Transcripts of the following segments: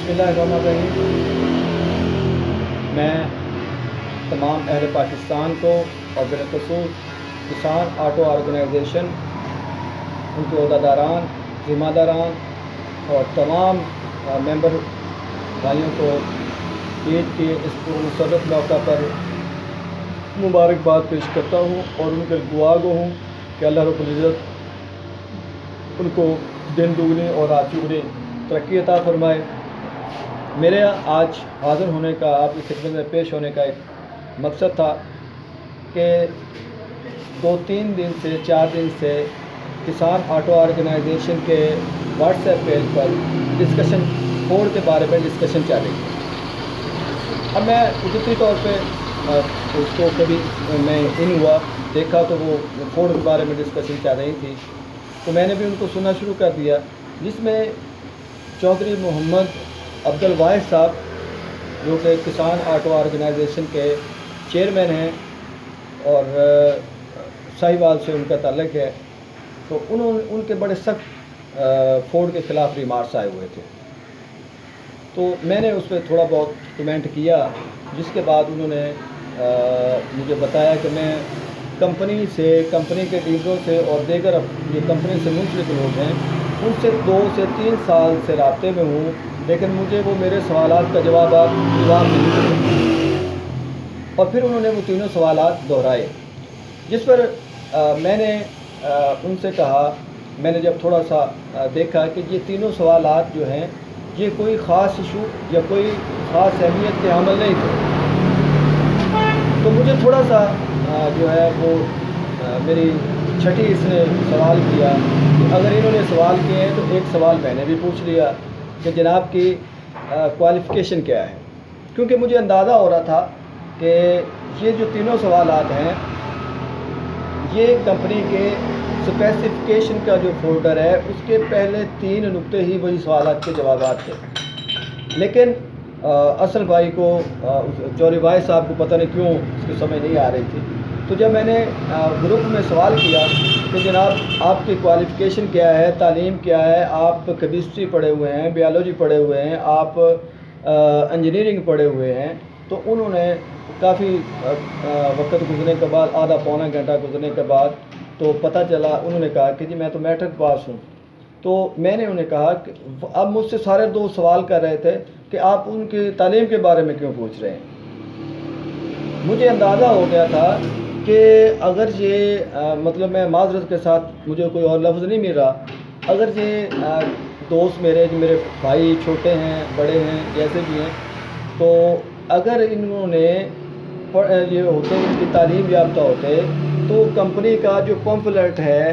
बिस्मिल्लाहिर्रहमानिर्रहीम। मैं तमाम अहल पाकिस्तान को और बिलखसूस किसान ऑटो ऑर्गेनाइजेशन, उनके अहदेदारान, ज़िम्मेदारान और तमाम मेंबर भाइयों को ईद के इस पुरमसरत मौका पर मुबारकबाद पेश करता हूँ और उनके दुआ गो हूँ कि अल्लाह रब्बुल इज़्ज़त उनको दिन दुगनी और रात चौगुनी तरक्की अता फरमाए। मेरे आज हाज़िर होने का, आपकी खिदमत में पेश होने का एक मकसद था कि 2-3 दिन से 4 दिन से किसान ऑटो ऑर्गेनाइजेशन के व्हाट्सएप पेज पर डिस्कशन फोर्ड के बारे में डिस्कशन चल रही है। अब मैं कुदरती तौर पे उसको कभी मैं इन हुआ देखा तो वो फोर्ड के बारे में डिस्कशन चल रही थी, तो मैंने भी उनको सुनना शुरू कर दिया, जिसमें चौधरी मोहम्मद अब्दुल वाहिद साहब जो कि किसान ऑटो ऑर्गेनाइजेशन के चेयरमैन हैं और साहिवाल से उनका ताल्लुक़ है, तो उनके बड़े सख्त फोर्ड के ख़िलाफ़ रिमार्क्स आए हुए थे। तो मैंने उस पर थोड़ा बहुत कमेंट किया, जिसके बाद उन्होंने मुझे बताया कि मैं कंपनी के डीलरों से और दीगर ये कंपनी से मुंसलिक लोग हैं उनसे 2 से 3 साल से राब्ते में हूँ, लेकिन मुझे वो मेरे सवालात का जवाब नहीं मिले। और फिर उन्होंने वो तीनों सवालात दोहराए, जिस पर मैंने उनसे कहा, मैंने जब थोड़ा सा देखा कि ये तीनों सवालात जो हैं ये कोई ख़ास इशू या कोई ख़ास अहमियत के हामिल नहीं थे, तो मुझे थोड़ा सा जो है वो मेरी छठी इसने सवाल किया कि अगर इन्होंने सवाल किए हैं तो एक सवाल मैंने भी पूछ लिया कि जनाब की क्वालिफ़िकेशन क्या है, क्योंकि मुझे अंदाज़ा हो रहा था कि ये जो तीनों सवालात हैं ये कंपनी के स्पेसिफिकेशन का जो फोल्डर है उसके पहले 3 नुक्ते ही वही सवालात के जवाबात थे। लेकिन असल भाई को चौधरी वाहिद साहब को पता नहीं क्यों उसकी समझ नहीं आ रही थी। तो जब मैंने ग्रुप में सवाल किया कि जनाब आपकी क्वालिफ़िकेशन क्या है, तालीम क्या है, आप केमिस्ट्री पढ़े हुए हैं, बायोलॉजी पढ़े हुए हैं, आप इंजीनियरिंग पढ़े हुए हैं, तो उन्होंने काफ़ी वक्त गुजरने के बाद, आधा पौना घंटा गुजरने के बाद तो पता चला, उन्होंने कहा कि जी मैं तो मैट्रिक पास हूँ। तो मैंने उन्हें कहा कि अब मुझसे सारे 2 सवाल कर रहे थे कि आप उनकी तालीम के बारे में क्यों पूछ रहे हैं। मुझे अंदाज़ा हो गया था कि अगर ये मतलब मैं माज़रत के साथ, मुझे कोई और लफ्ज़ नहीं मिल रहा, अगर ये दोस्त मेरे भाई छोटे हैं, बड़े हैं, जैसे भी हैं, तो अगर इन्होंने ये होते, इनकी तालीम याफ्ता होते, तो कंपनी का जो पम्फलेट है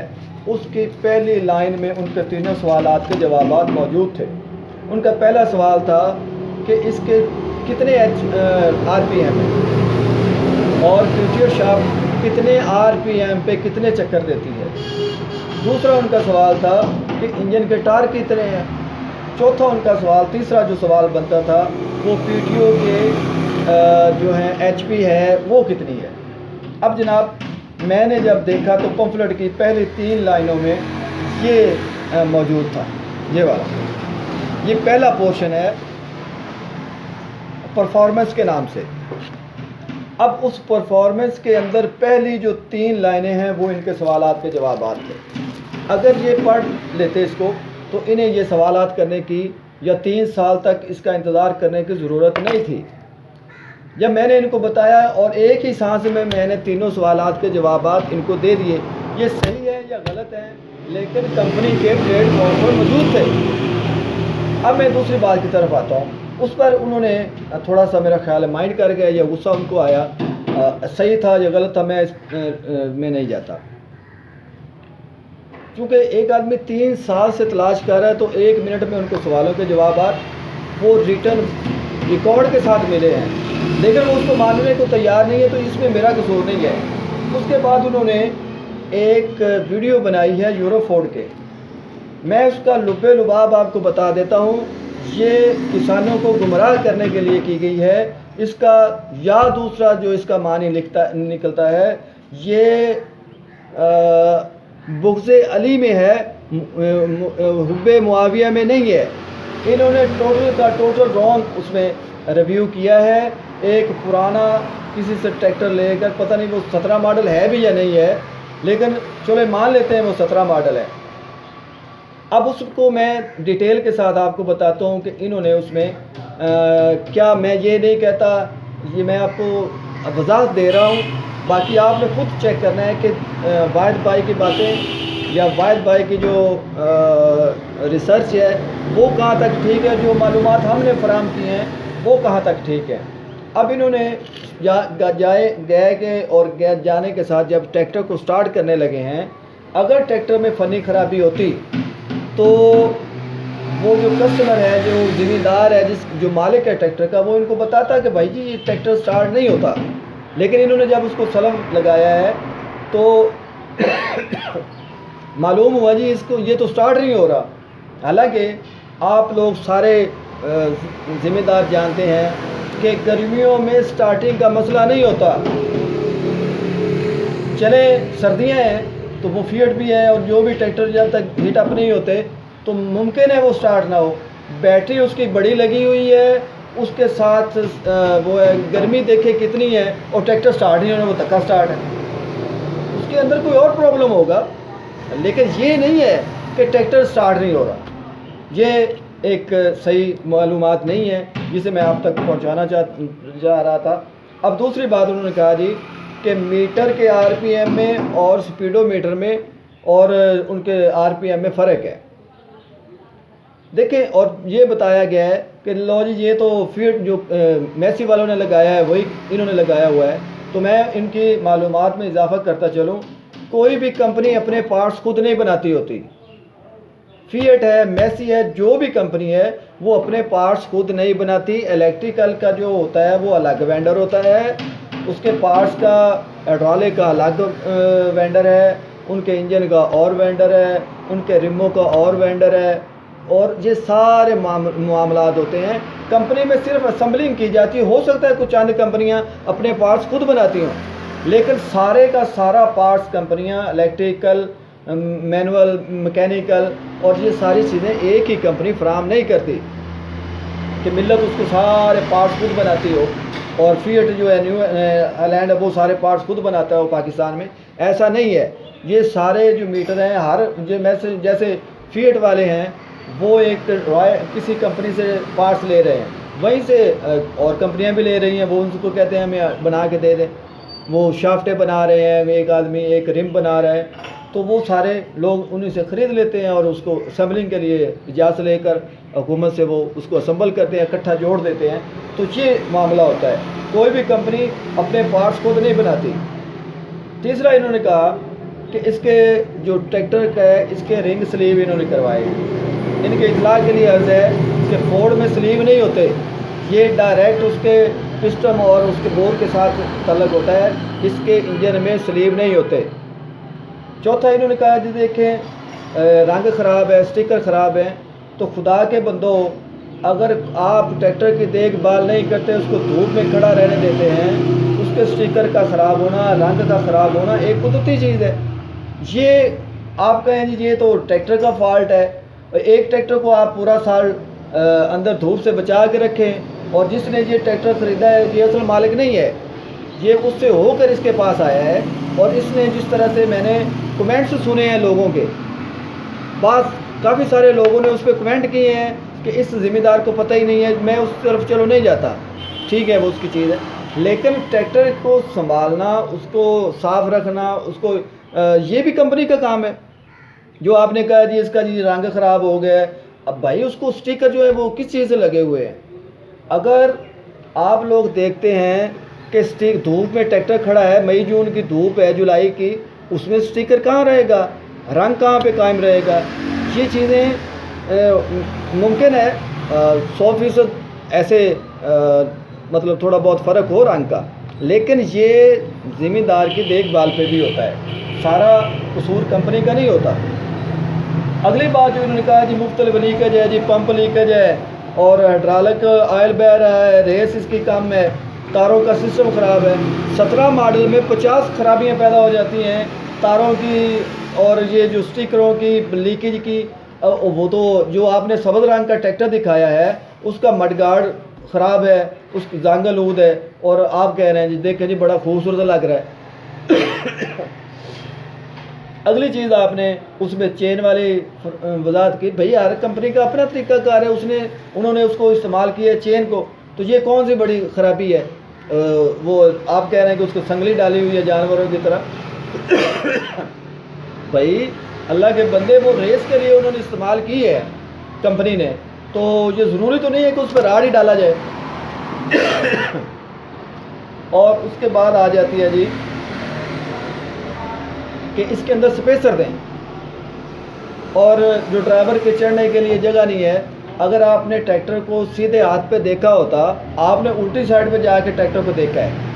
उसकी पहली लाइन में उनके तीनों सवालात के जवाबात मौजूद थे। उनका पहला सवाल था कि इसके कितने RPM है और फ्यूचर शाफ्ट कितने RPM पे कितने चक्कर देती है। दूसरा उनका सवाल था कि इंजन के टार्क कितने हैं। चौथा उनका सवाल, तीसरा जो सवाल बनता था वो PTO के जो है HP है वो कितनी है। अब जनाब मैंने जब देखा तो पम्फलेट की पहली 3 लाइनों में ये मौजूद था, ये वाला, ये पहला पोर्शन है परफॉर्मेंस के नाम से। अब उस परफॉर्मेंस के अंदर पहली जो 3 लाइनें हैं वो इनके सवालात के जवाबात थे। अगर ये पढ़ लेते इसको तो इन्हें ये सवालात करने की या 3 साल तक इसका इंतज़ार करने की ज़रूरत नहीं थी। जब मैंने इनको बताया और एक ही सांस में मैंने तीनों सवालात के जवाबात इनको दे दिए, ये सही है या गलत है, लेकिन कंपनी के प्लेटफॉर्म पर मौजूद थे। अब मैं दूसरी बात की तरफ आता हूँ। उस पर उन्होंने थोड़ा सा, मेरा ख्याल है, माइंड कर गया या गुस्सा उनको आया, सही था या गलत था मैं में नहीं जाता, क्योंकि एक आदमी 3 साल से तलाश कर रहा है तो 1 मिनट में उनको सवालों के जवाबात वो रिकॉर्ड के साथ मिले हैं, लेकिन वो उसको मानने को तैयार नहीं है, तो इसमें मेरा कसूर नहीं है। उसके बाद उन्होंने एक वीडियो बनाई है यूरोफोर्ड के, मैं उसका लुब्बे लुबाब आपको बता देता हूँ। ये किसानों को गुमराह करने के लिए की गई है। इसका या दूसरा जो इसका मानी निकलता है, ये बुग़्ज़े अली में है, हुब्बे मुआविया में नहीं है। इन्होंने टोटल रॉन्ग उसमें रिव्यू किया है। एक पुराना किसी से ट्रैक्टर लेकर, पता नहीं वो 17 मॉडल है भी या नहीं है, लेकिन चलो मान लेते हैं वो 17 मॉडल है। अब उसको मैं डिटेल के साथ आपको बताता हूँ कि इन्होंने उसमें क्या, मैं ये नहीं कहता, ये मैं आपको वजाहत दे रहा हूँ, बाकी आपने खुद चेक करना है कि वाहिद भाई की बातें या वाहिद भाई की जो रिसर्च है वो कहाँ तक ठीक है, जो मालूमात हमने फराहम की हैं वो कहाँ तक ठीक है। अब इन्होंने गए के और जाने के साथ जब ट्रैक्टर को स्टार्ट करने लगे हैं, अगर ट्रैक्टर में फ़नी खराबी होती तो वो जो कस्टमर है, जो ज़िम्मेदार है, जो मालिक है ट्रैक्टर का, वो इनको बताता कि भाई जी ये ट्रैक्टर स्टार्ट नहीं होता। लेकिन इन्होंने जब उसको सलम लगाया है तो मालूम हुआ जी इसको ये तो स्टार्ट नहीं हो रहा। हालांकि आप लोग सारे ज़िम्मेदार जानते हैं कि गर्मियों में स्टार्टिंग का मसला नहीं होता। चले सर्दियां हैं तो वो फीट भी है, और जो भी ट्रैक्टर जब तक हीट अप नहीं होते तो मुमकिन है वो स्टार्ट ना हो। बैटरी उसकी बड़ी लगी हुई है, उसके साथ वो है गर्मी देखे कितनी है, और ट्रैक्टर स्टार्ट नहीं होना, वो धक्का स्टार्ट है। उसके अंदर कोई और प्रॉब्लम होगा, लेकिन ये नहीं है कि ट्रैक्टर स्टार्ट नहीं हो रहा। ये एक सही मालूमात नहीं है जिसे मैं आप तक पहुंचाना जा रहा था। अब दूसरी बात उन्होंने कहा जी कि मीटर के आरपीएम में और स्पीडोमीटर में और उनके आरपीएम में फ़र्क है। देखें, और ये बताया गया है कि लो जी ये तो फीट जो मैसी वालों ने लगाया है वही इन्होंने लगाया हुआ है। तो मैं इनकी मालूमात में इजाफा करता चलूँ, कोई भी कंपनी अपने पार्ट्स खुद नहीं बनाती होती। फीएट है, मैसी है, जो भी कंपनी है वो अपने पार्ट्स खुद नहीं बनाती। इलेक्ट्रिकल का जो होता है वो अलग वेंडर होता है, उसके पार्ट्स का हाइड्रोलिक का अलग वेंडर है, उनके इंजन का और वेंडर है, उनके रिमों का और वेंडर है, और ये सारे मामलात होते हैं। कंपनी में सिर्फ असेंबलिंग की जाती है। हो सकता है कुछ अन्य कंपनियां अपने पार्ट्स खुद बनाती हों, लेकिन सारे का सारा पार्ट्स कंपनियां इलेक्ट्रिकल, मैनुअल, मैकेनिकल और ये सारी चीज़ें एक ही कंपनी फराहम नहीं करती कि मिल्लत उसको सारे पार्ट्स खुद बनाती हो, और फीट जो है न्यू आइलैंड वो सारे पार्ट्स खुद बनाता है वो पाकिस्तान में। ऐसा नहीं है। ये सारे जो मीटर हैं, हर जो जैसे फीट वाले हैं वो एक किसी कंपनी से पार्ट्स ले रहे हैं, वहीं से और कंपनियां भी ले रही हैं, वो उनको कहते हैं हमें बना के दे दें। वो शाफ्टें बना रहे हैं, एक आदमी एक रिम बना रहा है, तो वो सारे लोग उन्हीं से ख़रीद लेते हैं और उसको असेंबलिंग के लिए इजाज़त लेकर हुकूमत से वो उसको असम्बल करते हैं, इकट्ठा जोड़ देते हैं। तो ये मामला होता है। कोई भी कंपनी अपने पार्ट्स खुद नहीं बनाती। तीसरा इन्होंने कहा कि इसके जो ट्रैक्टर का है इसके रिंग स्लीव इन्होंने करवाए हैं। इनके इतला के लिए अर्ज़ है कि फोर्ड में स्लीव नहीं होते, ये डायरेक्ट उसके पिस्टन और उसके बोर के साथ तल्लक होता है, इसके इंजन में स्लीव नहीं होते। चौथा इन्होंने कहा जी देखें रंग ख़राब है, स्टिकर ख़राब है, तो खुदा के बंदो अगर आप ट्रैक्टर की देखभाल नहीं करते, उसको धूप में खड़ा रहने देते हैं, उसके स्टिकर का ख़राब होना, रंग का ख़राब होना एक कुदरती चीज़ है। ये आप कहें जी ये तो ट्रैक्टर का फॉल्ट है। एक ट्रैक्टर को आप पूरा साल अंदर धूप से बचा के रखें, और जिसने ये ट्रैक्टर ख़रीदा है ये असल मालिक नहीं है, ये उससे होकर इसके पास आया है। और इसने जिस तरह से मैंने कमेंट्स सुने हैं लोगों के, बात काफ़ी सारे लोगों ने उस पर कमेंट किए हैं कि इस ज़िम्मेदार को पता ही नहीं है। मैं उस तरफ चलो नहीं जाता, ठीक है वो उसकी चीज़ है, लेकिन ट्रैक्टर को संभालना, उसको साफ़ रखना, उसको ये भी कंपनी का काम है। जो आपने कहा जी इसका जी रंग ख़राब हो गया है, अब भाई उसको स्टिकर जो है वो किस चीज़ से लगे हुए हैं। अगर आप लोग देखते हैं कि स्टिक धूप में ट्रैक्टर खड़ा है, मई जून की धूप है, जुलाई की, उसमें स्टिकर कहाँ रहेगा, रंग कहाँ पे कायम रहेगा। ये चीज़ें मुमकिन है 100% ऐसे मतलब थोड़ा बहुत फ़र्क हो रंग का, लेकिन ये ज़िम्मेदार की देखभाल पे भी होता है, सारा कसूर कंपनी का नहीं होता। अगली बात जो इन्होंने कहा जी मुख्तलिफ लीकेज है जी, पंप लीकेज है, और हाइड्रोलिक ऑयल बह रहा है, रेस इसकी कम है, तारों का सिस्टम ख़राब है। 17 मॉडल में 50 खराबियाँ पैदा हो जाती हैं तारों की, और ये जो स्टिकरों की लीकेज की, वो तो जो आपने सब्ज़ रंग का ट्रैक्टर दिखाया है उसका मडगार्ड ख़राब है, उसकी जांगल ऊद है, और आप कह रहे हैं जी देखें जी बड़ा खूबसूरत लग रहा है। अगली चीज़ आपने उसमें चेन वाली वजाहत की, भाई हर कंपनी का अपना तरीक़ाकार है, उन्होंने उसको इस्तेमाल किया चेन को, तो ये कौन सी बड़ी ख़राबी है। वो आप कह रहे हैं कि उसको संगली डाली हुई है जानवरों की तरह। भाई अल्लाह के बंदे, वो रेस के लिए उन्होंने इस्तेमाल की है कंपनी ने, तो ये ज़रूरी तो नहीं है कि उस पर राड ही डाला जाए। और उसके बाद आ जाती है जी कि इसके अंदर स्पेसर दें, और जो ड्राइवर के चढ़ने के लिए जगह नहीं है। अगर आपने ट्रैक्टर को सीधे हाथ पे देखा होता, आपने उल्टी साइड पे जाके ट्रैक्टर को देखा है।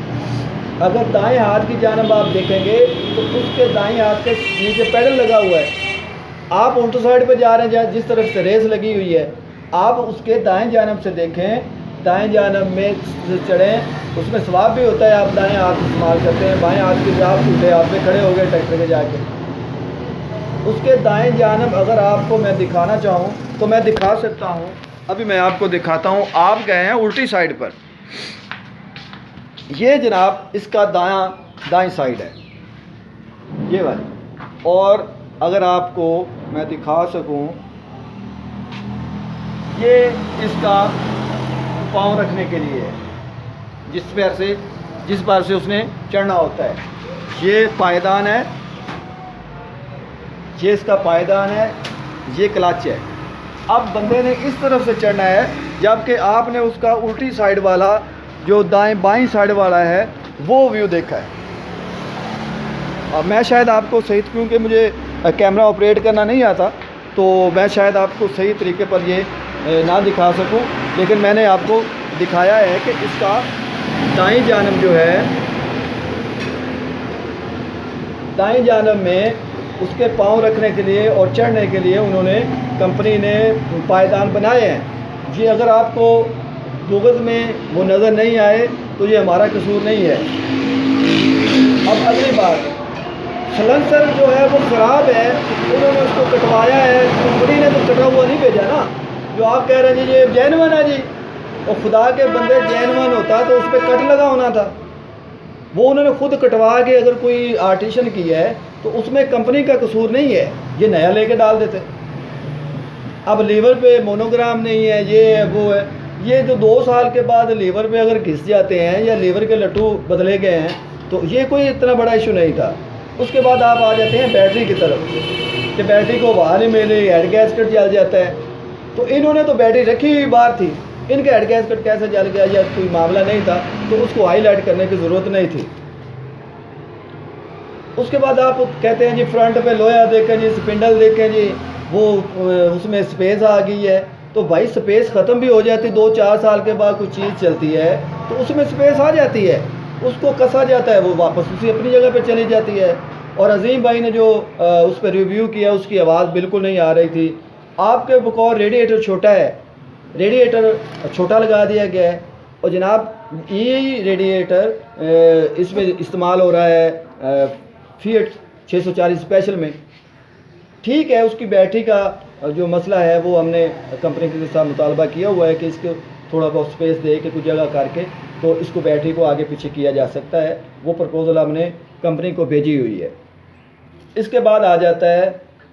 अगर दाएं हाथ की जानब आप देखेंगे तो उसके दाएं हाथ के नीचे पैडल लगा हुआ है, आप उल्टी साइड पे जा रहे हैं जिस तरफ से रेस लगी हुई है, आप उसके दाएं जानब से देखें, दाएं जानब में चढ़ें, उसमें सवाब भी होता है, आप दाएं हाथ इस्तेमाल करते हैं। बाएं हाथ के आप उल्टे हाथ पे खड़े हो गए ट्रैक्टर के जाके, उसके दाएं जानब अगर आपको मैं दिखाना चाहूँ तो मैं दिखा सकता हूँ। अभी मैं आपको दिखाता हूँ। आप गए हैं उल्टी साइड पर, ये जनाब इसका दाएं साइड है ये वाली, और अगर आपको मैं दिखा सकूं, ये इसका पाँव रखने के लिए है, जिस पैर से उसने चढ़ना होता है। ये पायदान है, ये इसका पायदान है, ये क्लच है। अब बंदे ने इस तरफ से चढ़ना है, जबकि आपने उसका उल्टी साइड वाला जो बाईं साइड वाला है वो व्यू देखा है। और मैं शायद आपको सही, क्योंकि मुझे कैमरा ऑपरेट करना नहीं आता, तो मैं शायद आपको सही तरीके पर ये ना दिखा सकूं, लेकिन मैंने आपको दिखाया है कि इसका दाईं जानब जो है, दाईं जानब में उसके पाँव रखने के लिए और चढ़ने के लिए उन्होंने कंपनी ने पायदान बनाए हैं। ये अगर आपको बुग़्ज़ में वो नज़र नहीं आए तो ये हमारा कसूर नहीं है। अब अगली बात, सलेंसर जो है वो ख़राब है, उन्होंने उसको कटवाया है, कंपनी ने तो कटा हुआ नहीं भेजा ना। जो आप कह रहे हैं जी ये जेन्युइन है जी, और खुदा के बंदे जेन्युइन होता तो उस पर कट लगा होना था। वो उन्होंने खुद कटवा के अगर कोई आर्टिशन किया है तो उसमें कंपनी का कसूर नहीं है, ये नया लेके डाल देते। अब लीवर पे मोनोग्राम नहीं है, ये है वो है, ये जो 2 साल के बाद लीवर पे अगर घिस जाते हैं या लीवर के लट्टू बदले गए हैं तो ये कोई इतना बड़ा इशू नहीं था। उसके बाद आप आ जाते हैं बैटरी की तरफ कि बैटरी को हवा नहीं मिली, हेड गैसकेट जल जाता है। तो इन्होंने तो बैटरी रखी हुई बाहर थी, इनका हेड गैसकेट कैसे जल गया या कोई मामला नहीं था, तो उसको हाईलाइट करने की ज़रूरत नहीं थी। उसके बाद आप कहते हैं जी फ्रंट पे लोहा देखें जी, स्पिंडल देखें जी, वो उसमें स्पेस आ गई है। तो भाई स्पेस ख़त्म भी हो जाती, 2-4 साल के बाद कोई चीज़ चलती है तो उसमें स्पेस आ जाती है, उसको कसा जाता है, वो वापस उसी अपनी जगह पे चली जाती है। और अजीम भाई ने जो उस पर रिव्यू किया, उसकी आवाज़ बिल्कुल नहीं आ रही थी। आपके बकौर रेडिएटर छोटा है, रेडिएटर छोटा लगा दिया गया है, और जनाब ये रेडिएटर इसमें इस्तेमाल हो रहा है फिएट 640 स्पेशल में। ठीक है, उसकी बैटरी का जो मसला है वो हमने कंपनी के साथ मुतालबा किया हुआ है कि इसको थोड़ा बहुत स्पेस दे के कुछ जगह करके तो इसको बैटरी को आगे पीछे किया जा सकता है। वो प्रपोज़ल हमने कंपनी को भेजी हुई है। इसके बाद आ जाता है,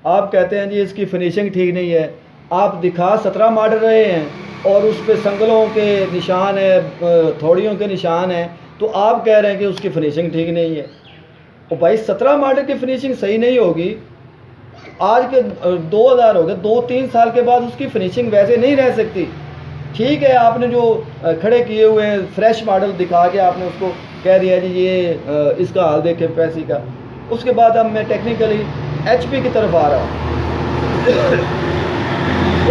आप कहते हैं जी इसकी फिनिशिंग ठीक नहीं है। आप दिखा 17 मॉडल रहे हैं और उस पर संगलों के निशान है, थोड़ियों के निशान हैं, तो आप कह रहे हैं कि उसकी फिनिशिंग ठीक नहीं है। और भाई 17 मॉडल की फिनिशिंग सही नहीं होगी, आज के 2000 हो गए, 2-3 साल के बाद उसकी फिनिशिंग वैसे नहीं रह सकती। ठीक है, आपने जो खड़े किए हुए हैं फ्रेश मॉडल दिखा के आपने उसको कह दिया जी ये इसका हाल देखें पैसे का। उसके बाद अब मैं टेक्निकली HP की तरफ आ रहा हूँ।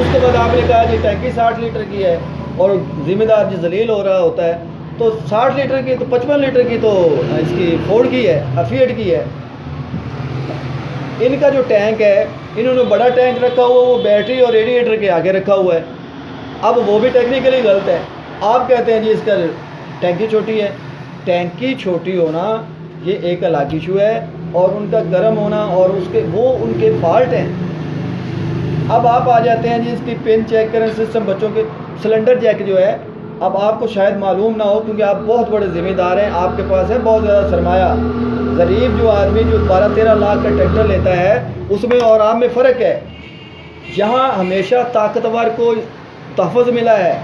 उसके बाद आपने कहा जी टैंकी 60 लीटर की है और ज़िम्मेदार जी जलील हो रहा होता है, तो 60 लीटर की तो 55 लीटर की तो इसकी फोर्ड की है, फिएट की है। इनका जो टैंक है, इन्होंने बड़ा टैंक रखा हुआ, वो बैटरी और रेडिएटर के आगे रखा हुआ है। अब वो भी टेक्निकली गलत है। आप कहते हैं जी इसका टैंकी छोटी है। टैंकी छोटी होना ये एक अलग इशू है, और उनका गर्म होना और उसके वो उनके फॉल्ट हैं। अब आप आ जाते हैं जी इसकी पिन चेक करें सिस्टम बच्चों के सिलेंडर जैक जो है। अब आपको शायद मालूम ना हो क्योंकि आप बहुत बड़े ज़िम्मेदार हैं, आपके पास है बहुत ज़्यादा सरमाया। गरीब जो आदमी जो 12-13 लाख का ट्रैक्टर लेता है उसमें और आप में फ़र्क है। यहाँ हमेशा ताकतवर को तहफ़्फ़ुज़ मिला है।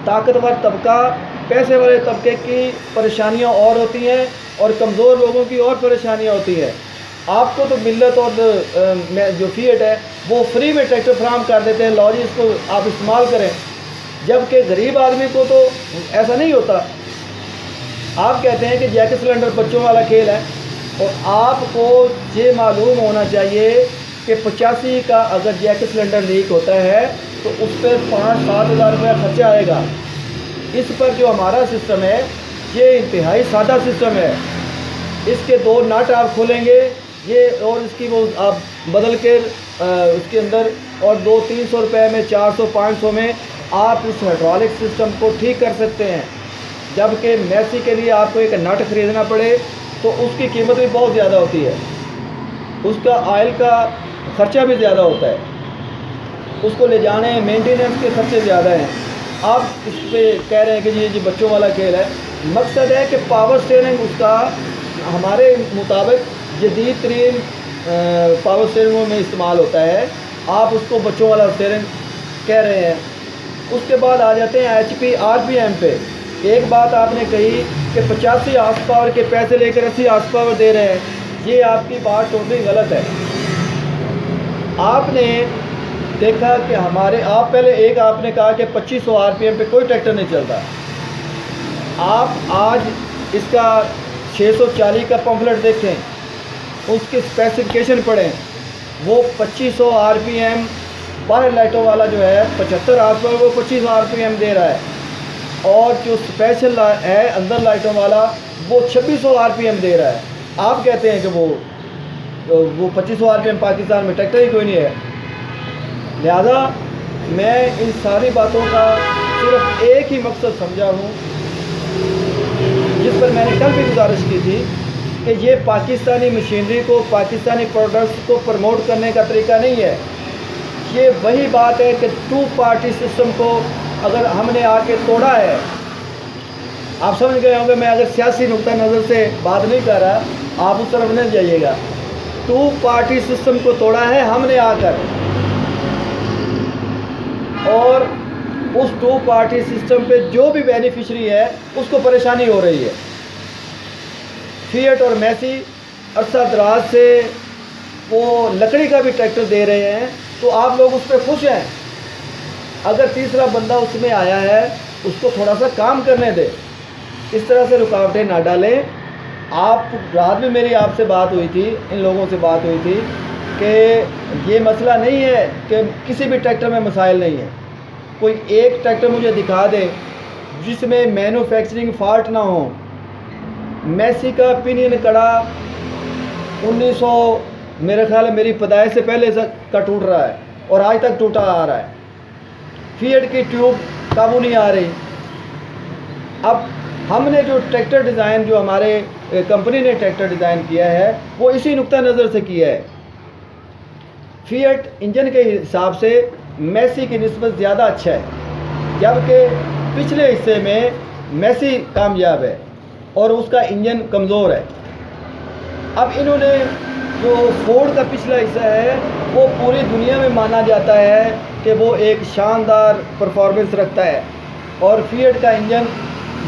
ताकतवर तबका, पैसे वाले तबके की परेशानियाँ और होती हैं और कमज़ोर लोगों की और परेशानियाँ होती हैं। आपको तो मिल्लत और जो फीएट है वो फ्री में ट्रैक्टर फराहम कर देते हैं, लो जी इसको आप इस्तेमाल करें। जबकि गरीब आदमी को तो ऐसा नहीं होता। आप कहते हैं कि जैकेट सिलेंडर बच्चों वाला खेल है और आपको ये मालूम होना चाहिए कि 85 का अगर जैकेट सिलेंडर लीक होता है तो उस पर 5-7 हज़ार रुपया खर्चा आएगा। इस पर जो हमारा सिस्टम है ये इंतहाई सादा सिस्टम है। इसके 2 नट आप खोलेंगे ये और इसकी वो आप बदल के उसके अंदर और 200-300 रुपये में, 400-500 में आप इस हाइड्रोलिक सिस्टम को ठीक कर सकते हैं। जबकि मैसी के लिए आपको एक नट ख़रीदना पड़े तो उसकी कीमत भी बहुत ज़्यादा होती है, उसका ऑयल का ख़र्चा भी ज़्यादा होता है, उसको ले जाने मेंटेनेंस के खर्चे ज़्यादा हैं। आप इस पर कह रहे हैं कि ये बच्चों वाला खेल है। मकसद है कि पावर स्टीयरिंग उसका हमारे मुताबिक जदीद तरीन पावर स्टीयरिंगों में इस्तेमाल होता है। आप उसको बच्चों वाला स्टीयरिंग कह रहे हैं। उसके बाद आ जाते हैं HP RPM पे। एक बात आपने कही कि 85 हॉर्स पावर के पैसे लेकर 80 हॉर्स पावर दे रहे हैं, ये आपकी बात टोटली गलत है। आपने देखा कि हमारे आप पहले एक आपने कहा कि 2500 RPM पे कोई ट्रैक्टर नहीं चलता। आप आज इसका 640 का पम्फलेट देखें, उसकी स्पेसिफिकेशन पढ़ें, वो 2500 RPM बाहर लाइटों वाला जो है 75 हॉर्स पावर वो 2500 RPM दे रहा है और जो स्पेशल है अंदर लाइटों वाला वो 2600 RPM दे रहा है। आप कहते हैं कि वो 2500 RPM पाकिस्तान में ट्रैक्टर ही कोई नहीं है। लिहाजा मैं इन सारी बातों का सिर्फ एक ही मकसद समझा हूँ, जिस पर मैंने कल भी गुजारिश की थी कि ये पाकिस्तानी मशीनरी को, पाकिस्तानी प्रोडक्ट्स को प्रमोट करने का तरीका नहीं है। ये वही बात है कि 2 पार्टी सिस्टम को अगर हमने आके तोड़ा है, आप समझ गए होंगे मैं अगर सियासी नुक्ता नज़र से बात नहीं कर रहा, आप उस तरफ नहीं जाइएगा। 2 पार्टी सिस्टम को तोड़ा है हमने आकर और उस 2 पार्टी सिस्टम पे जो भी बेनिफिशरी है उसको परेशानी हो रही है। फिएट और मैसी अरसा दराज से वो लकड़ी का भी ट्रैक्टर दे रहे हैं तो आप लोग उस पर खुश हैं। अगर तीसरा बंदा उसमें आया है उसको थोड़ा सा काम करने दे, इस तरह से रुकावटें ना डालें। आप रात में मेरी आपसे बात हुई थी, इन लोगों से बात हुई थी कि ये मसला नहीं है कि किसी भी ट्रैक्टर में मसाइल नहीं है। कोई एक ट्रैक्टर मुझे दिखा दे जिसमें मैन्युफैक्चरिंग फॉल्ट ना हो। मैसी का पिनियन कड़ा 1900 मेरे ख्याल है मेरी पैदाइश से पहले का टूट रहा है और आज तक टूटा आ रहा है। फिएट की ट्यूब काबू नहीं आ रही। अब हमने जो ट्रैक्टर डिज़ाइन जो हमारे कंपनी ने ट्रैक्टर डिज़ाइन किया है वो इसी नुक्ता नज़र से किया है। फिएट इंजन के हिसाब से मैसी की निस्बत ज़्यादा अच्छा है, जबकि पिछले हिस्से में मैसी कामयाब है और उसका इंजन कमज़ोर है। अब इन्होंने जो फोर्ड का पिछला हिस्सा है वो पूरी दुनिया में माना जाता है कि वो एक शानदार परफॉर्मेंस रखता है और फिएट का इंजन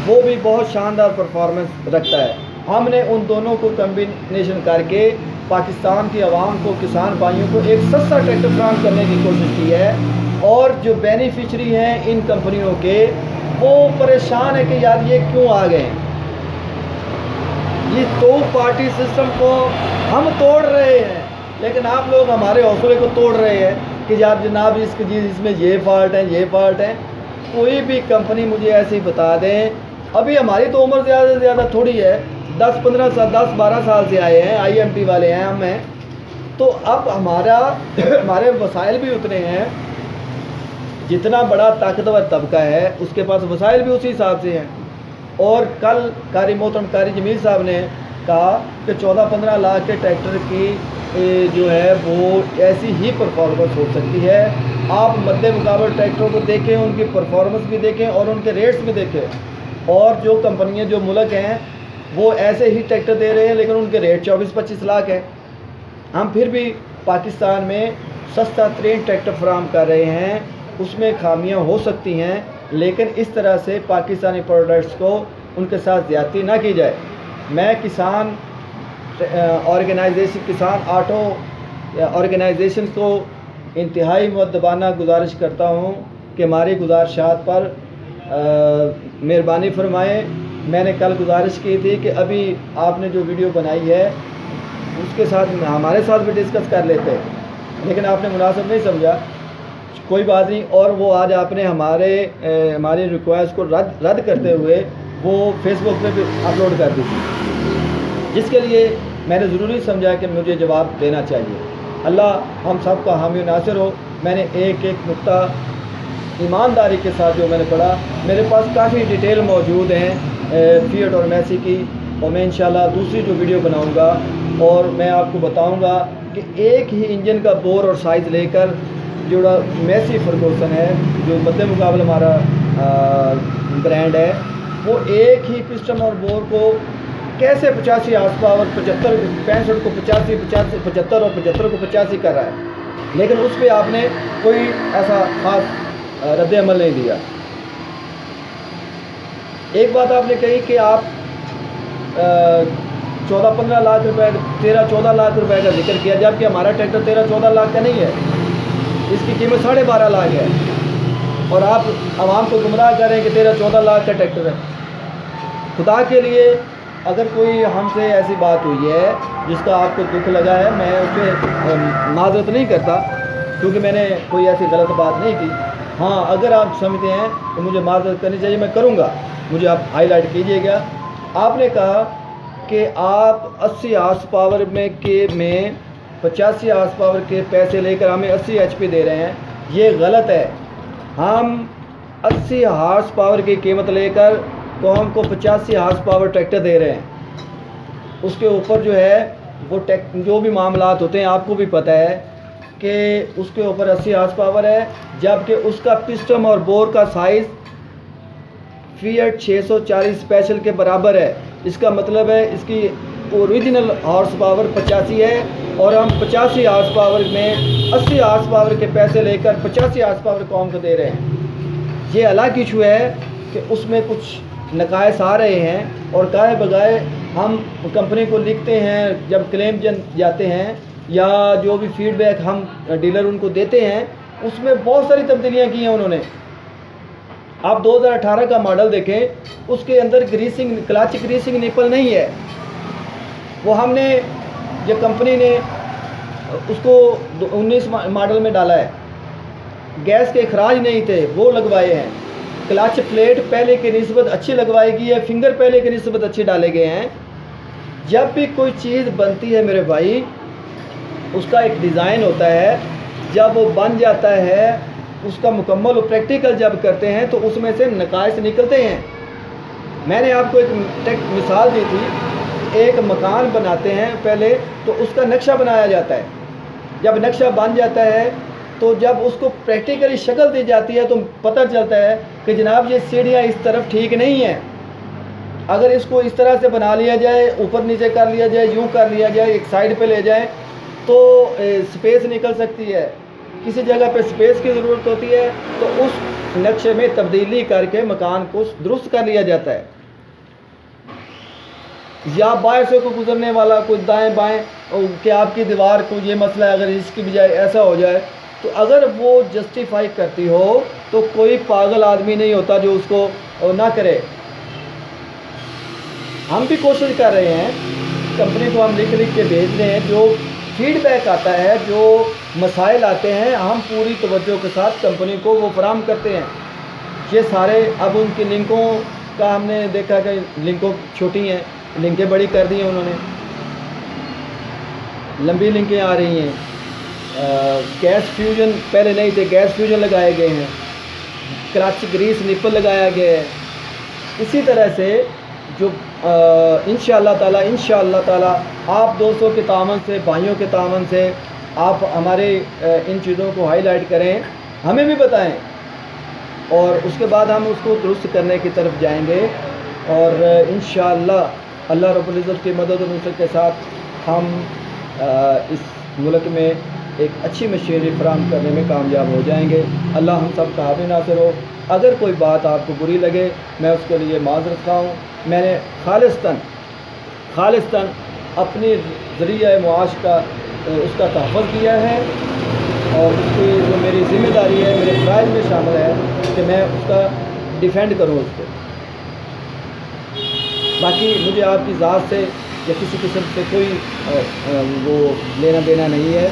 वो भी बहुत शानदार परफॉर्मेंस रखता है। हमने उन दोनों को कम्बिनेशन करके पाकिस्तान की आवाम को, किसान भाइयों को एक सस्ता ट्रैक्टर फराहम करने की कोशिश की है और जो बेनिफिशरी हैं इन कंपनियों के वो परेशान है कि यार ये क्यों आ गए। ये 2 पार्टी सिस्टम को हम तोड़ रहे हैं लेकिन आप लोग हमारे हौसले को तोड़ रहे हैं कि यार जनाब इसमें ये फॉल्ट है, ये फॉल्ट है। कोई भी कंपनी मुझे ऐसे ही बता दें, अभी हमारी तो उम्र ज़्यादा से ज़्यादा थोड़ी है, 10-12 साल से आए हैं, IMT वाले हैं हम हैं, तो अब हमारे वसाइल भी उतने हैं। जितना बड़ा ताकतवर तबका है उसके पास वसाइल भी उसी हिसाब से हैं। और कल कारी मोहतरम कारी जमील साहब ने कहा कि 14-15 लाख के ट्रैक्टर की जो है वो ऐसी ही परफॉर्मेंस हो सकती है। आप मद्दे मुकाबले ट्रैक्टरों को देखें, उनकी परफॉर्मेंस भी देखें और उनके रेट्स भी देखें। और जो कंपनियां, जो मुल्क हैं, वो ऐसे ही ट्रैक्टर दे रहे हैं लेकिन उनके रेट 24-25 लाख है। हम फिर भी पाकिस्तान में सस्ता तरीन ट्रैक्टर फराम कर रहे हैं। उसमें खामियां हो सकती हैं, लेकिन इस तरह से पाकिस्तानी प्रोडक्ट्स को उनके साथ ज़्यादती ना की जाए। मैं किसान ऑर्गेनाइजेशन, किसान ऑटो ऑर्गेनाइजेशन को इंतहाई मुअद्दबाना गुजारिश करता हूँ कि हमारी गुजारिशात पर मेहरबानी फरमाएँ। मैंने कल गुजारिश की थी कि अभी आपने जो वीडियो बनाई है उसके साथ हमारे साथ भी डिस्कस कर लेते, लेकिन आपने मुनासिब नहीं समझा। कोई बात नहीं। और वो आज आपने हमारी रिक्वेस्ट को रद्द करते हुए वो फेसबुक पे भी अपलोड कर दी थी, जिसके लिए मैंने ज़रूरी समझा कि मुझे जवाब देना चाहिए। अल्लाह हम सब का हामी नासिर हो। मैंने एक नुक्ता ईमानदारी के साथ जो मैंने पढ़ा, मेरे पास काफ़ी डिटेल मौजूद हैं फिएट और मैसी की, और मैं इंशाल्लाह दूसरी जो वीडियो बनाऊंगा और मैं आपको बताऊंगा कि एक ही इंजन का बोर और साइज़ लेकर जो मैसी फर्गूसन है, जो मद्दे मुकाबले हमारा ब्रांड है, वो एक ही पिस्टन और बोर को कैसे 85 हार्स पावर 65 को 85, 75 और 75 को 85 कर रहा है, लेकिन उस पर आपने कोई ऐसा ख़ास रद्द अमल नहीं दिया। एक बात आपने कही कि आप 14-15 लाख रुपए, 13-14 लाख रुपए का जिक्र किया, जबकि हमारा ट्रैक्टर 13-14 लाख का नहीं है, इसकी कीमत 12.5 लाख है। और आप आवाम को गुमराह करें कि 13-14 लाख का ट्रैक्टर है। खुदा के लिए अगर कोई हमसे ऐसी बात हुई है जिसका आपको दुख लगा है, मैं उस पर माजरत नहीं करता, क्योंकि मैंने कोई ऐसी गलत बात नहीं की। हाँ, अगर आप समझते हैं तो मुझे माजरत करनी चाहिए, मैं करूँगा, मुझे आप हाईलाइट कीजिएगा। आपने कहा कि आप 80 हार्स पावर में 85 हार्स पावर के पैसे लेकर हमें 80 HP दे रहे हैं, ये गलत है। हम 80 हार्स पावर की कीमत लेकर कौम को 85 हार्स पावर ट्रैक्टर दे रहे हैं। उसके ऊपर जो है वो जो भी मामलात होते हैं आपको भी पता है कि उसके ऊपर 80 हार्स पावर है, जबकि उसका पिस्टन और बोर का साइज़ फिएट 640 स्पेशल के बराबर है। इसका मतलब है इसकी ओरिजिनल हार्स पावर 85 है और हम 85 हार्स पावर में 80 हार्स पावर के पैसे लेकर 85 हार्स पावर कौम को दे रहे हैं। ये अलग इशू है कि उसमें कुछ नकायस आ रहे हैं, और गाए बगाए हम कंपनी को लिखते हैं, जब क्लेम जाते हैं या जो भी फीडबैक हम डीलर उनको देते हैं, उसमें बहुत सारी तब्दीलियाँ की हैं उन्होंने। आप 2018 का मॉडल देखें, उसके अंदर ग्रीसिंग, क्लच ग्रीसिंग निपल नहीं है। वो हमने, जो कंपनी ने उसको 19 मॉडल में डाला है, गैस के अखराज नहीं थे वो लगवाए हैं। क्लच प्लेट पहले की निस्बत अच्छी लगवाई गई है, फिंगर पहले की निस्बत अच्छे डाले गए हैं। जब भी कोई चीज़ बनती है मेरे भाई, उसका एक डिज़ाइन होता है, जब वो बन जाता है उसका मुकम्मल प्रैक्टिकल जब करते हैं तो उसमें से नकाइस निकलते हैं। मैंने आपको एक मिसाल दी थी, एक मकान बनाते हैं पहले तो उसका नक्शा बनाया जाता है। जब नक्शा बन जाता है तो जब उसको प्रैक्टिकली शक्ल दी जाती है तो पता चलता है कि जनाब ये सीढ़ियाँ इस तरफ ठीक नहीं हैं, अगर इसको इस तरह से बना लिया जाए, ऊपर नीचे कर लिया जाए, यूँ कर लिया जाए, एक साइड पे ले जाए तो स्पेस निकल सकती है। किसी जगह पे स्पेस की ज़रूरत होती है तो उस नक्शे में तब्दीली करके मकान को दुरुस्त कर लिया जाता है। या बाएं से को गुजरने वाला कोई दाएं बाएं कि आपकी दीवार को ये मसला है, अगर इसकी बजाय ऐसा हो जाए, तो अगर वो जस्टिफाई करती हो तो कोई पागल आदमी नहीं होता जो उसको ना करे। हम भी कोशिश कर रहे हैं, कंपनी को हम लिख के भेज रहे हैं, जो फीडबैक आता है, जो मसाइल आते हैं, हम पूरी तवज्जो के साथ कंपनी को वो फराहम करते हैं। ये सारे अब उनकी लिंकों का हमने देखा कि लिंकों छोटी हैं, लिंकें बड़ी कर दी हैं उन्होंने, लंबी लिंकें आ रही हैं। गैस फ्यूजन पहले नहीं थे, गैस फ्यूजन लगाए गए हैं, क्लच ग्रीस निपल लगाया गया है। इसी तरह से जो इंशाअल्लाह ताला आप दोस्तों के तावन से, भाइयों के तावन से आप हमारे इन चीज़ों को हाईलाइट करें, हमें भी बताएं और उसके बाद हम उसको दुरुस्त करने की तरफ जाएंगे और इंशाअल्लाह अल्लाह रब्बुल इज़्ज़त की मदद और नुसरत के साथ हम इस मुल्क में एक अच्छी मशीनरी फराहम करने में कामयाब हो जाएंगे। अल्लाह हम सब का हामी नासिर हो। अगर कोई बात आपको बुरी लगे मैं उसके लिए माज़रत खाऊँ। मैंने खालिस्तन अपनी ज़रिया मुआश का उसका तहफ़्फ़ुज़ किया है और उसकी जो मेरी ज़िम्मेदारी है, मेरे फ़राइज़ में शामिल है कि मैं उसका डिफ़ेंड करूँ उसको। बाकी मुझे आपकी ज़ात से या किसी किस्म से कोई वो लेना देना नहीं है।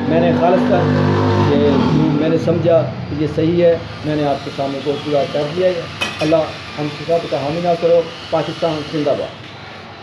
मैंने खालिस्तन ये जो मैंने समझा कि ये सही है, मैंने आपके सामने को पूरा कर दिया है। अल्लाह हम सब का हामी नासिर हो। पाकिस्तान जिंदाबाद।